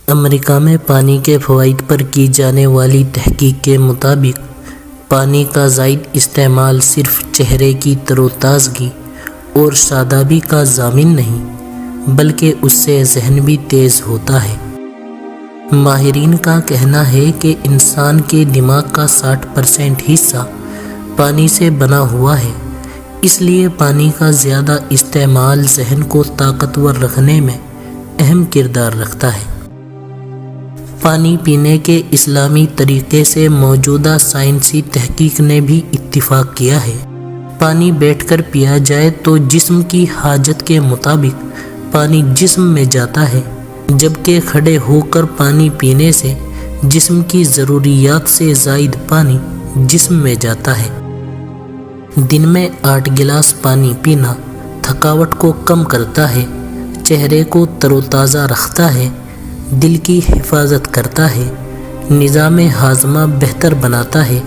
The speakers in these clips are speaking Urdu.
امریکہ میں پانی کے فوائد پر کی جانے والی تحقیق کے مطابق پانی کا زائد استعمال صرف چہرے کی تر و تازگی اور شادابی کا ضامن نہیں بلکہ اس سے ذہن بھی تیز ہوتا ہے۔ ماہرین کا کہنا ہے کہ انسان کے دماغ کا 60% حصہ پانی سے بنا ہوا ہے، اس لیے پانی کا زیادہ استعمال ذہن کو طاقتور رکھنے میں اہم کردار رکھتا ہے۔ پانی پینے کے اسلامی طریقے سے موجودہ سائنسی تحقیق نے بھی اتفاق کیا ہے۔ پانی بیٹھ کر پیا جائے تو جسم کی حاجت کے مطابق پانی جسم میں جاتا ہے، جبکہ کھڑے ہو کر پانی پینے سے جسم کی ضروریات سے زائد پانی جسم میں جاتا ہے۔ دن میں 8 گلاس پانی پینا تھکاوٹ کو کم کرتا ہے، چہرے کو تر و تازہ رکھتا ہے، دل کی حفاظت کرتا ہے، نظام ہاضمہ بہتر بناتا ہے،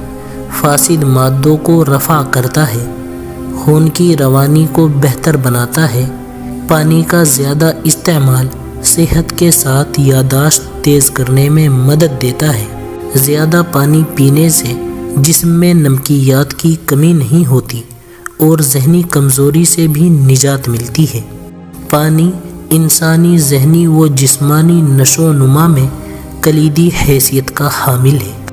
فاسد مادوں کو رفع کرتا ہے، خون کی روانی کو بہتر بناتا ہے۔ پانی کا زیادہ استعمال صحت کے ساتھ یادداشت تیز کرنے میں مدد دیتا ہے۔ زیادہ پانی پینے سے جسم میں نمکیات کی کمی نہیں ہوتی اور ذہنی کمزوری سے بھی نجات ملتی ہے۔ پانی انسانی ذہنی و جسمانی نشو و نما میں کلیدی حیثیت کا حامل ہے۔